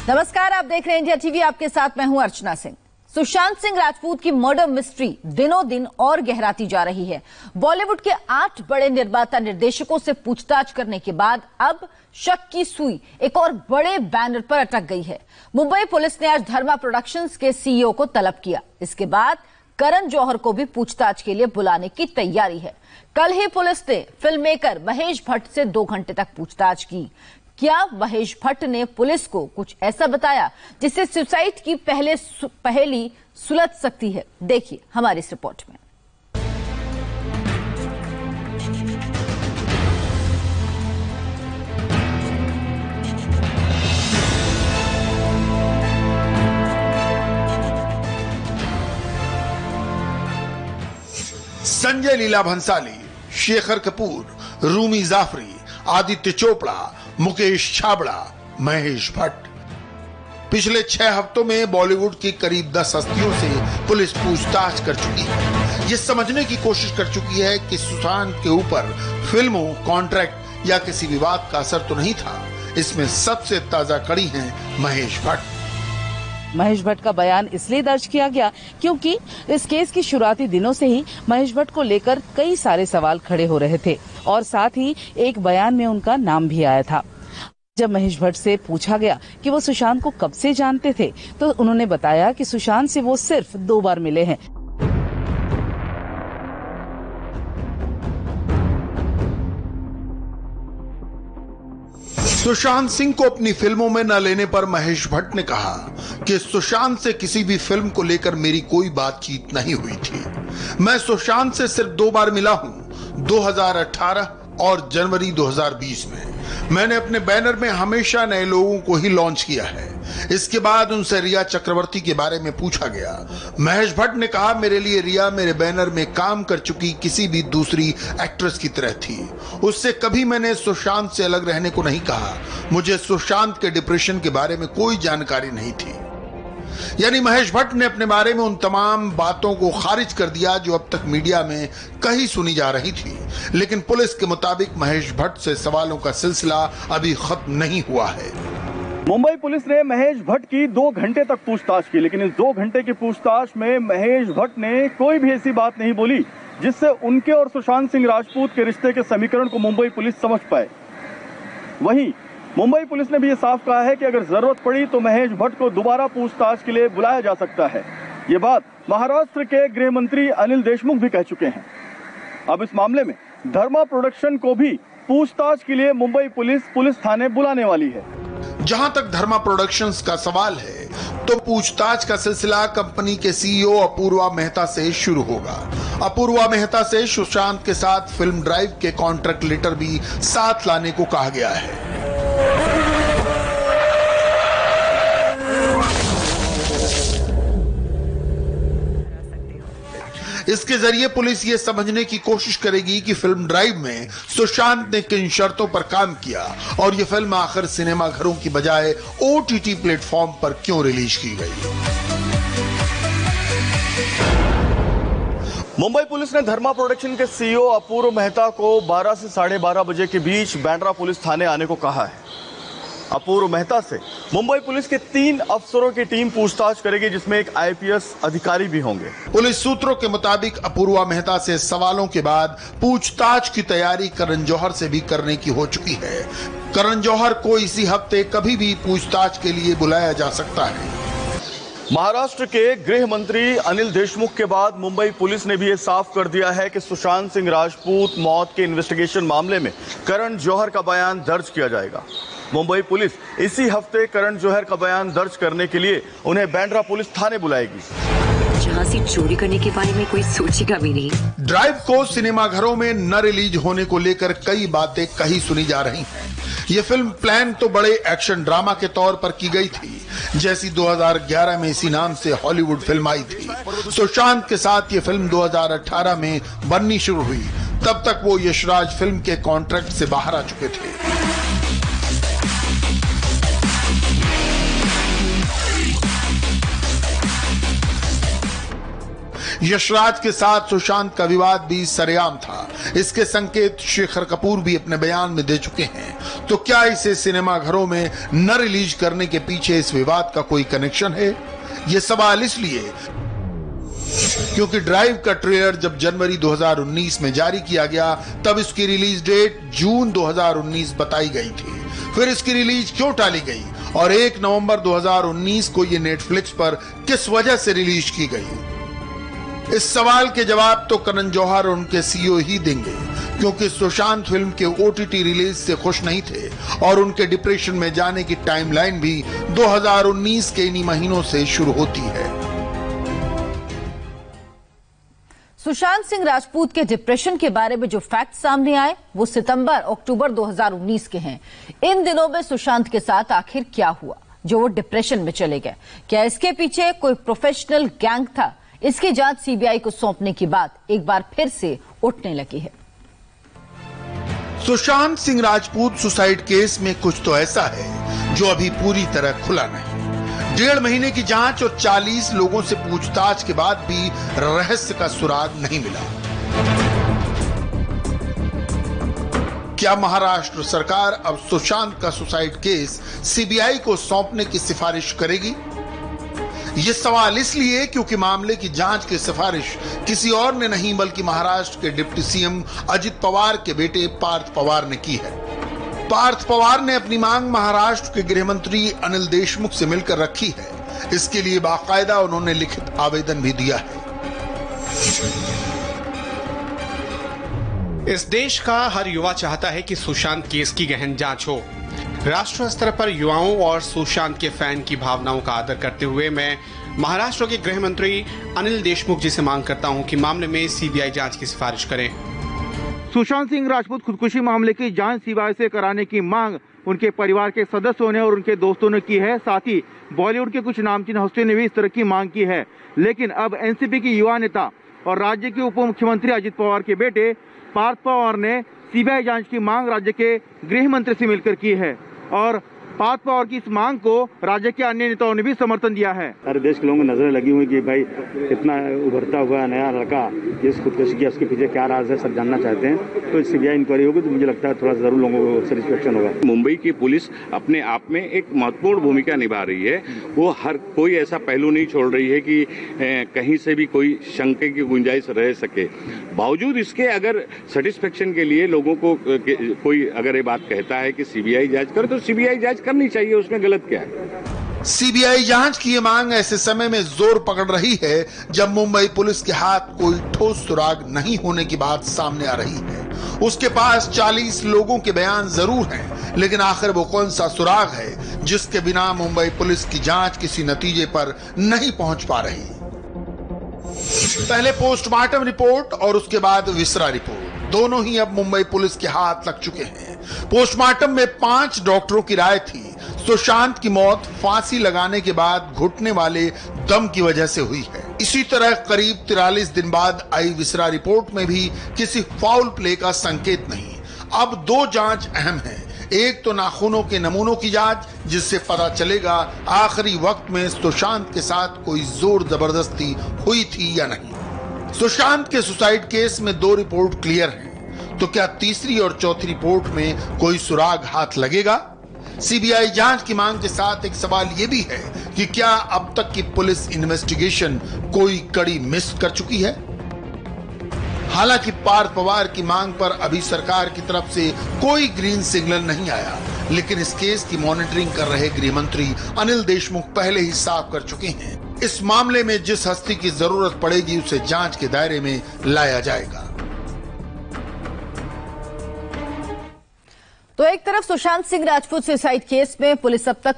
नमस्कार, आप देख रहे हैं इंडिया टीवी। आपके साथ मैं हूं अर्चना सिंह। सुशांत सिंह राजपूत की मर्डर मिस्ट्री दिनों दिन और गहराती जा रही है। बॉलीवुड के 8 बड़े निर्माता निर्देशकों से पूछताछ करने के बाद अब शक की सुई एक और बड़े बैनर पर अटक गई है। मुंबई पुलिस ने आज धर्मा प्रोडक्शंस के सीईओ को तलब किया। इसके बाद करण जौहर को भी पूछताछ के लिए बुलाने की तैयारी है। कल ही पुलिस ने फिल्म मेकर महेश भट्ट से 2 घंटे तक पूछताछ की। क्या महेश भट्ट ने पुलिस को कुछ ऐसा बताया जिससे सुसाइड की पहेली सुलझ सकती है? देखिए हमारी इस रिपोर्ट में। संजय लीला भंसाली, शेखर कपूर, रूमी जाफरी, आदित्य चोपड़ा, मुकेश छाबड़ा, महेश भट्ट। पिछले 6 हफ्तों में बॉलीवुड की करीब 10 हस्तियों से पुलिस पूछताछ कर चुकी है। ये समझने की कोशिश कर चुकी है कि सुशांत के ऊपर फिल्मों, कॉन्ट्रैक्ट या किसी विवाद का असर तो नहीं था। इसमें सबसे ताजा कड़ी हैं महेश भट्ट। महेश भट्ट का बयान इसलिए दर्ज किया गया क्योंकि इस केस की शुरुआती दिनों से ही महेश भट्ट को लेकर कई सारे सवाल खड़े हो रहे थे और साथ ही एक बयान में उनका नाम भी आया था। जब महेश भट्ट से पूछा गया कि वो सुशांत को कब से जानते थे, तो उन्होंने बताया कि सुशांत से वो सिर्फ 2 बार मिले हैं। सुशांत सिंह को अपनी फिल्मों में न लेने पर महेश भट्ट ने कहा कि सुशांत से किसी भी फिल्म को लेकर मेरी कोई बातचीत नहीं हुई थी। मैं सुशांत से सिर्फ 2 बार मिला हूं, 2018 और जनवरी 2020 में। मैंने अपने बैनर में हमेशा नए लोगों को ही लॉन्च किया है। इसके बाद उनसे रिया चक्रवर्ती के बारे में पूछा गया। महेश भट्ट ने कहा, मेरे लिए रिया मेरे बैनर में काम कर चुकी किसी भी दूसरी एक्ट्रेस की तरह थी। उससे कभी मैंने सुशांत से अलग रहने को नहीं कहा। मुझे सुशांत के डिप्रेशन के बारे में कोई जानकारी नहीं थी। यानी महेश भट्ट ने अपने बारे में उन तमाम बातों को खारिज कर दिया जो अब तक मीडिया में कहीं सुनी जा रही थी। लेकिन पुलिस के मुताबिक महेश भट्ट से सवालों का सिलसिला अभी खत्म नहीं हुआ है। मुंबई पुलिस ने महेश भट्ट की 2 घंटे तक पूछताछ की, लेकिन इस 2 घंटे की पूछताछ में महेश भट्ट ने कोई भी ऐसी बात नहीं बोली जिससे उनके और सुशांत सिंह राजपूत के रिश्ते के समीकरण को मुंबई पुलिस समझ पाए। वहीं मुंबई पुलिस ने भी ये साफ कहा है कि अगर जरूरत पड़ी तो महेश भट्ट को दोबारा पूछताछ के लिए बुलाया जा सकता है। ये बात महाराष्ट्र के गृह मंत्री अनिल देशमुख भी कह चुके हैं। अब इस मामले में धर्मा प्रोडक्शन को भी पूछताछ के लिए मुंबई पुलिस थाने बुलाने वाली है। जहां तक धर्मा प्रोडक्शंस का सवाल है तो पूछताछ का सिलसिला कंपनी के सीईओ अपूर्वा मेहता से शुरू होगा। अपूर्वा मेहता से सुशांत के साथ फिल्म ड्राइव के कॉन्ट्रैक्ट लेटर भी साथ लाने को कहा गया है। इसके जरिए पुलिस ये समझने की कोशिश करेगी कि फिल्म ड्राइव में सुशांत ने किन शर्तों पर काम किया और ये फिल्म आखिर सिनेमा घरों की बजाय OTT प्लेटफॉर्म पर क्यों रिलीज की गई। मुंबई पुलिस ने धर्मा प्रोडक्शन के सीईओ अपूर्व मेहता को 12 से 12:30 बजे के बीच बांद्रा पुलिस थाने आने को कहा है। अपूर्व मेहता से मुंबई पुलिस के 3 अफसरों की टीम पूछताछ करेगी, जिसमें एक IPS अधिकारी भी होंगे। पुलिस सूत्रों के मुताबिक अपूर्वा मेहता से सवालों के बाद पूछताछ की तैयारी करण जौहर से भी करने की हो चुकी है। करण जौहर को इसी हफ्ते कभी भी पूछताछ के लिए बुलाया जा सकता है। महाराष्ट्र के गृह मंत्री अनिल देशमुख के बाद मुंबई पुलिस ने भी ये साफ कर दिया है कि सुशांत सिंह राजपूत मौत के इन्वेस्टिगेशन मामले में करण जौहर का बयान दर्ज किया जाएगा। मुंबई पुलिस इसी हफ्ते करण जौहर का बयान दर्ज करने के लिए उन्हें बांद्रा पुलिस थाने बुलाएगी। जहां से चोरी करने के बारे में कोई सोचेगा भी नहीं। ड्राइव को सिनेमाघरों में न रिलीज होने को लेकर कई बातें कहीं सुनी जा रही हैं। ये फिल्म प्लान तो बड़े एक्शन ड्रामा के तौर पर की गई थी, जैसी 2011 में इसी नाम से हॉलीवुड फिल्म आई थी। सुशांत के साथ ये फिल्म 2018 में बननी शुरू हुई। तब तक वो यशराज फिल्म के कॉन्ट्रैक्ट से बाहर आ चुके थे। यशराज के साथ सुशांत का विवाद भी सरेआम था। इसके संकेत शेखर कपूर भी अपने बयान में दे चुके हैं। तो क्या इसे सिनेमाघरों में न रिलीज करने के पीछे इस विवाद का कोई कनेक्शन है? ये सवाल इसलिए क्योंकि ड्राइव का ट्रेलर जब जनवरी 2019 में जारी किया गया तब इसकी रिलीज डेट जून 2019 बताई गई थी। फिर इसकी रिलीज क्यों टाली गई और 1 नवंबर 2019 को ये नेटफ्लिक्स पर किस वजह से रिलीज की गई? इस सवाल के जवाब तो करण जौहर और उनके सीईओ ही देंगे, क्योंकि सुशांत फिल्म के ओटीटी रिलीज से खुश नहीं थे और उनके डिप्रेशन में जाने की टाइमलाइन भी 2019 के इन्हीं महीनों से शुरू होती है। सुशांत सिंह राजपूत के डिप्रेशन के बारे में जो फैक्ट सामने आए वो सितंबर-अक्टूबर 2019 के हैं। इन दिनों में सुशांत के साथ आखिर क्या हुआ जो वो डिप्रेशन में चले गए? क्या इसके पीछे कोई प्रोफेशनल गैंग था? इसकी जांच सीबीआई को सौंपने की बात एक बार फिर से उठने लगी है। सुशांत सिंह राजपूत सुसाइड केस में कुछ तो ऐसा है जो अभी पूरी तरह खुला नहीं। 1.5 महीने की जांच और 40 लोगों से पूछताछ के बाद भी रहस्य का सुराग नहीं मिला। क्या महाराष्ट्र सरकार अब सुशांत का सुसाइड केस सीबीआई को सौंपने की सिफारिश करेगी? ये सवाल इसलिए क्योंकि मामले की जांच की सिफारिश किसी और ने नहीं बल्कि महाराष्ट्र के डिप्टी सीएम अजित पवार के बेटे पार्थ पवार ने की है। पार्थ पवार ने अपनी मांग महाराष्ट्र के गृह मंत्री अनिल देशमुख से मिलकर रखी है। इसके लिए बाकायदा उन्होंने लिखित आवेदन भी दिया है। इस देश का हर युवा चाहता है कि सुशांत केस की गहन जांच हो। राष्ट्रीय स्तर पर युवाओं और सुशांत के फैन की भावनाओं का आदर करते हुए मैं महाराष्ट्र के गृह मंत्री अनिल देशमुख जी से मांग करता हूं कि मामले में सीबीआई जांच की सिफारिश करें। सुशांत सिंह राजपूत खुदकुशी मामले की जांच सीबीआई से कराने की मांग उनके परिवार के सदस्यों ने और उनके दोस्तों ने की है। साथ ही बॉलीवुड के कुछ नामचीन हस्तियों ने भी इस तरह की मांग की है। लेकिन अब एनसीपी की युवा नेता और राज्य के उप मुख्यमंत्री अजित पवार के बेटे पार्थ पवार ने सीबीआई जांच की मांग राज्य के गृह मंत्री से मिलकर की है और पार्थ पवार की इस मांग को राज्य के अन्य नेताओं ने भी समर्थन दिया है। सारे देश के लोगों की नजरें लगी हुई कि भाई इतना उभरता हुआ नया लड़का इस खुदकुशी किया, उसके पीछे क्या राज है, सब जानना चाहते हैं। तो सीबीआई इंक्वायरी होगी तो मुझे लगता है थोड़ा जरूर लोगों को सेटिस्फेक्शन होगा। मुंबई की पुलिस अपने आप में एक महत्वपूर्ण भूमिका निभा रही है। वो हर कोई ऐसा पहलू नहीं छोड़ रही है कि कहीं से भी कोई शंका की गुंजाइश रह सके। बावजूद इसके अगर सेटिस्फेक्शन के लिए लोगों को कोई अगर ये बात कहता है कि सीबीआई जांच करे तो सीबीआई जांच करनी चाहिए, उसमें गलत क्या है? सीबीआई जांच की ये मांग ऐसे समय में जोर पकड़ रही है जब मुंबई पुलिस के हाथ कोई ठोस सुराग नहीं होने की बात सामने आ रही है। उसके पास 40 लोगों के बयान जरूर हैं, लेकिन आखिर वो कौन सा सुराग है जिसके बिना मुंबई पुलिस की जांच किसी नतीजे पर नहीं पहुंच पा रही? पहले पोस्टमार्टम रिपोर्ट और उसके बाद विसरा रिपोर्ट दोनों ही अब मुंबई पुलिस के हाथ लग चुके हैं। पोस्टमार्टम में 5 डॉक्टरों की राय थी सुशांत की मौत फांसी लगाने के बाद घुटने वाले दम की वजह से हुई है। इसी तरह करीब 43 दिन बाद आई विसरा रिपोर्ट में भी किसी फाउल प्ले का संकेत नहीं। अब 2 जांच अहम है। एक तो नाखूनों के नमूनों की जांच, जिससे पता चलेगा आखिरी वक्त में सुशांत के साथ कोई जोर जबरदस्ती हुई थी या नहीं। सुशांत के सुसाइड केस में 2 रिपोर्ट क्लियर हैं, तो क्या तीसरी और चौथी रिपोर्ट में कोई सुराग हाथ लगेगा? सीबीआई जांच की मांग के साथ एक सवाल यह भी है कि क्या अब तक की पुलिस इन्वेस्टिगेशन कोई कड़ी मिस कर चुकी है? हालांकि पार्थ पवार की मांग पर अभी सरकार की तरफ से कोई ग्रीन सिग्नल नहीं आया, लेकिन इस केस की मॉनिटरिंग कर रहे गृह मंत्री अनिल देशमुख पहले ही साफ कर चुके हैं इस मामले में जिस हस्ती की जरूरत पड़ेगी उसे जांच के दायरे में लाया जाएगा। तो एक तरफ सुशांत सिंह राजपूत सुसाइड केस में पुलिस अब तक